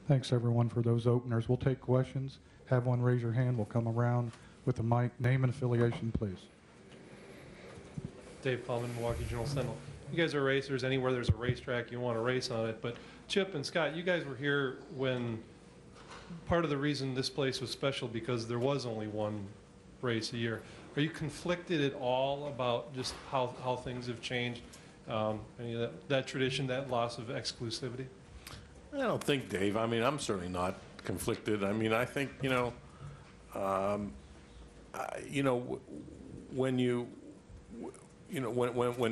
Thanks, everyone, for those openers. We'll take questions. Have one raise your hand. We'll come around with the mic. Name and affiliation, please. Dave Pullman, Milwaukee Journal Sentinel. You guys are racers. Anywhere there's a racetrack, you want to race on it. But Chip and Scott, you guys were here when part of the reason this place was special because there was only one race a year. Are you conflicted at all about just how things have changed? Any of that tradition, that loss of exclusivity? I don't think, Dave. I mean, I'm certainly not conflicted. I mean, I think, when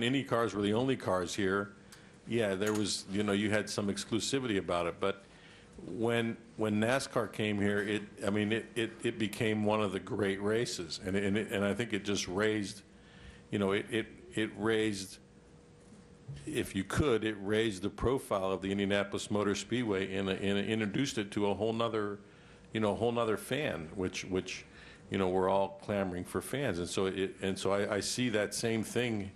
Indy cars were the only cars here, yeah, there was, you had some exclusivity about it. But when NASCAR came here, it became one of the great races, and I think it just raised, it raised, if you could, it raised the profile of the Indianapolis Motor Speedway and introduced it to a whole nother, fan, which we're all clamoring for fans, and so I see that same thing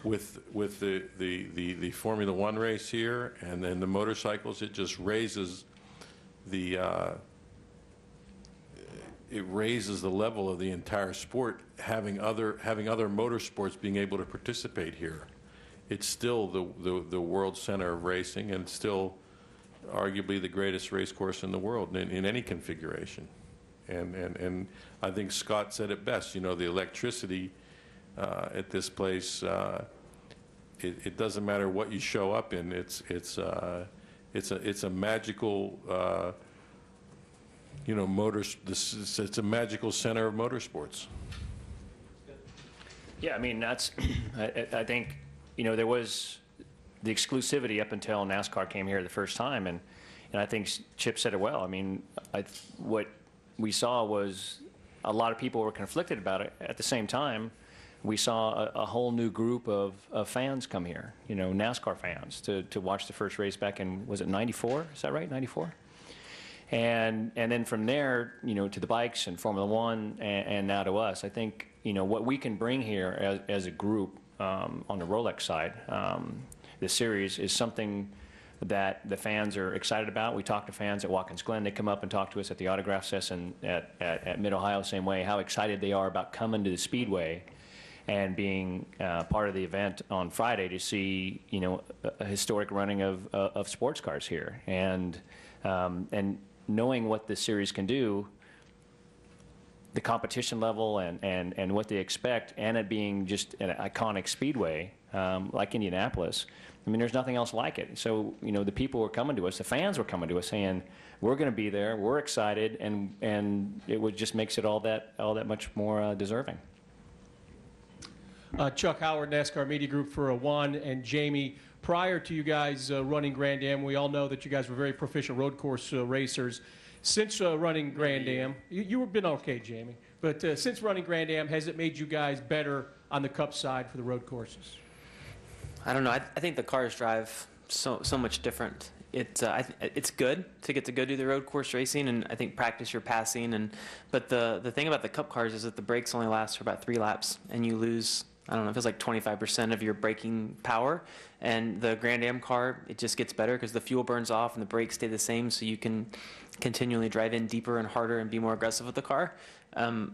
with the Formula One race here, and then the motorcycles. It just raises it raises the level of the entire sport, having other motorsports being able to participate here. It's still the world center of racing, and still arguably the greatest race course in the world in any configuration. And I think Scott said it best. The electricity at this place, it doesn't matter what you show up in. It's a magical it's a magical center of motorsports. Yeah, I mean that's I think there was the exclusivity up until NASCAR came here the first time, and I think Chip said it well. I mean, what we saw was a lot of people were conflicted about it. At the same time, we saw a whole new group of fans come here, NASCAR fans, to watch the first race back in, was it 94? Is that right, 94? And then from there, to the bikes and Formula One and now to us. I think, what we can bring here as a group on the Rolex side, the series, is something that the fans are excited about. We talk to fans at Watkins Glen. They come up and talk to us at the autograph session at Mid-Ohio, same way, how excited they are about coming to the Speedway and being part of the event on Friday to see, a historic running of sports cars here. And knowing what this series can do, the competition level and what they expect, and it being just an iconic speedway like Indianapolis, I mean, there's nothing else like it. So, the people were coming to us, the fans were coming to us saying, we're going to be there, we're excited, and it just makes it all that much more deserving. Chuck Howard, NASCAR Media Group for Juan and Jamie. Prior to you guys running Grand Am, we all know that you guys were very proficient road course racers. Since running Grand Am, you've been okay, Jamie, but since running Grand Am, has it made you guys better on the Cup side for the road courses? I don't know. I think the cars drive so much different. It's good to get to go do the road course racing, and I think practice your passing. But the thing about the Cup cars is that the brakes only last for about 3 laps, and you lose, I don't know, it feels like 25% of your braking power. And the Grand Am car, it just gets better because the fuel burns off and the brakes stay the same, so you can continually drive in deeper and harder and be more aggressive with the car. I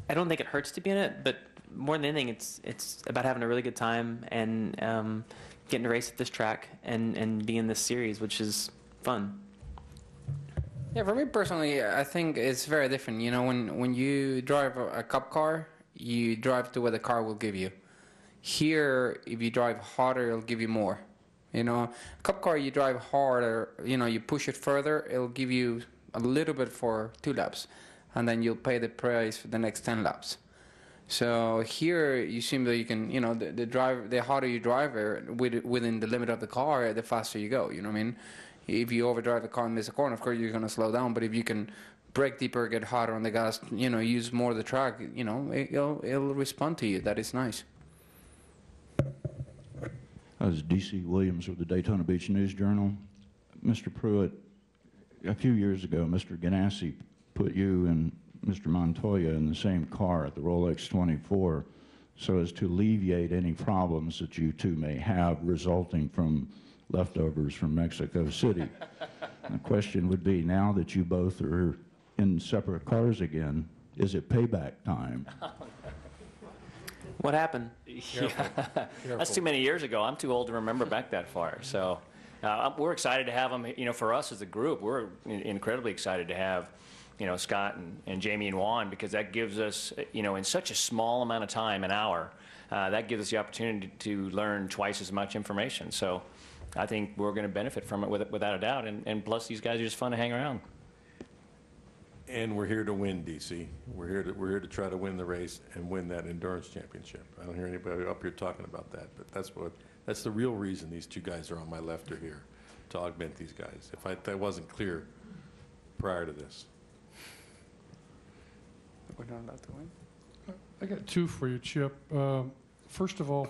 don't think it hurts to be in it, but more than anything, it's about having a really good time and getting to race at this track and be in this series, which is fun. Yeah, for me personally, I think it's very different. When you drive a Cup car, you drive to what the car will give you. Here, if you drive harder, it'll give you more. Cup car, you drive harder, you push it further, it'll give you a little bit for 2 laps, and then you'll pay the price for the next 10 laps. So here, you seem that you can, the harder you drive within the limit of the car, the faster you go. You know what I mean? If you overdrive the car and miss a corner, of course you're going to slow down. But if you can brake deeper, get harder on the gas, use more of the track, it'll respond to you. That is nice. I was D.C. Williams with the Daytona Beach News Journal. Mr. Pruitt, a few years ago, Mr. Ganassi put you and Mr. Montoya in the same car at the Rolex 24 so as to alleviate any problems that you two may have resulting from leftovers from Mexico City. The question would be, now that you both are in separate cars again, is it payback time? What happened? Yeah. That's too many years ago. I'm too old to remember back that far. So we're excited to have them. You know, for us as a group, we're incredibly excited to have, you know, Scott and Jamie and Juan, because that gives us, you know, in such a small amount of time, an hour, that gives us the opportunity to learn twice as much information. So I think we're going to benefit from it without a doubt. And plus, these guys are just fun to hang around. And we're here to win, DC. We're here to try to win the race and win that endurance championship. I don't hear anybody up here talking about that, but that's the real reason these two guys are on my left are here, to augment these guys. If that wasn't clear prior to this. We're not allowed to win. I got two for you, Chip. First of all,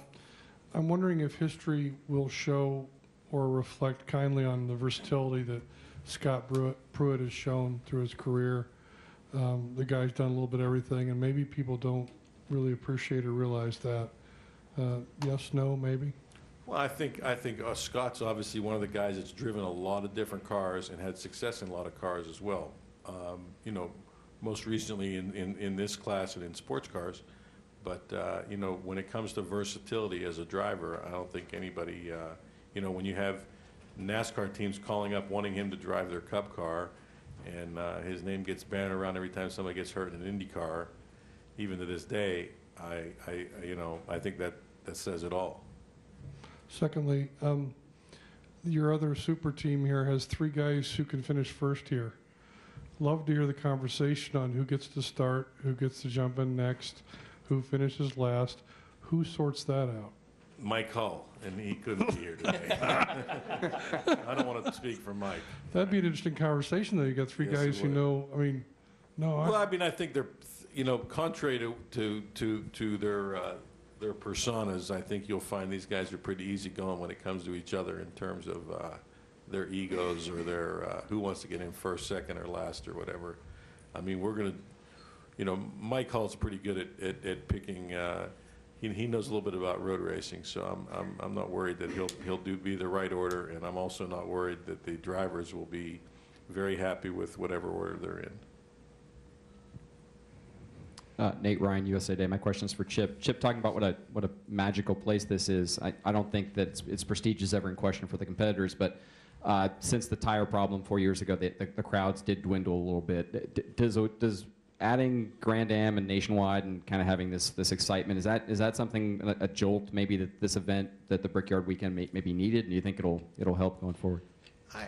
I'm wondering if history will show or reflect kindly on the versatility that Scott Pruitt has shown through his career. The guy's done a little bit of everything, and maybe people don't really appreciate or realize that. Yes, no, maybe? Well, I think Scott's obviously one of the guys that's driven a lot of different cars and had success in a lot of cars as well. You know, most recently in this class and in sports cars. But, you know, when it comes to versatility as a driver, I don't think anybody, you know, when you have NASCAR teams calling up wanting him to drive their Cup car, and his name gets bannered around every time somebody gets hurt in an Indy car, even to this day, you know, I think that says it all. Secondly, your other super team here has 3 guys who can finish first here. Love to hear the conversation on who gets to start, who gets to jump in next, who finishes last. Who sorts that out? Mike Hull, and he couldn't be here today. I don't want to speak for Mike. That'd be an interesting conversation, though. You got 3 Yes, guys it who would. know. I mean, no. Well, I mean, I think they're, you know, contrary to their personas, I think you'll find these guys are pretty easygoing when it comes to each other in terms of their egos or their who wants to get in first, second, or last, or whatever. I mean, we're going to, you know, Mike Hull's pretty good at picking. He knows a little bit about road racing, so I'm not worried that he'll be the right order, and I'm also not worried that the drivers will be very happy with whatever order they're in. Nate Ryan, USA Today. My question is for Chip. Chip, talking about what a magical place this is. I don't think that its prestige is ever in question for the competitors, but since the tire problem 4 years ago, the crowds did dwindle a little bit. Does adding Grand Am and Nationwide and kind of having this excitement, is that something, a jolt maybe that this event, that the Brickyard Weekend may be needed, and do you think it'll help going forward?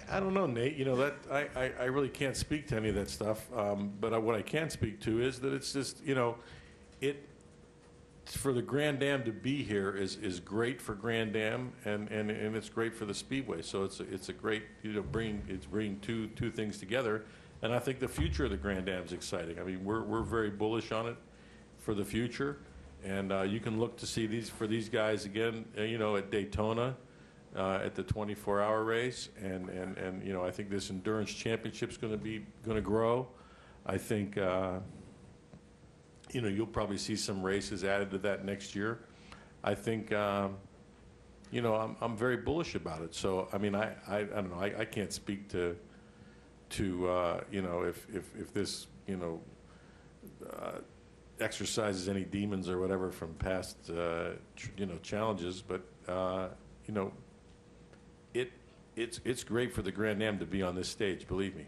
I don't know, Nate. You know, that I really can't speak to any of that stuff. But what I can speak to is that it's just, you know, for the Grand Am to be here is great for Grand Am, and it's great for the Speedway. So it's a great, you know, bringing two things together. And I think the future of the Grand Am is exciting. I mean, we're very bullish on it for the future, and you can look to see these guys again, you know, at Daytona, at the 24-hour race, and you know, I think this endurance championship is going to grow. I think you know, you'll probably see some races added to that next year. I think you know, I'm very bullish about it. So I mean, I don't know. I can't speak to you know, if this, you know, exercises any demons or whatever from past you know, challenges, but you know, it's great for the Grand Am to be on this stage, believe me.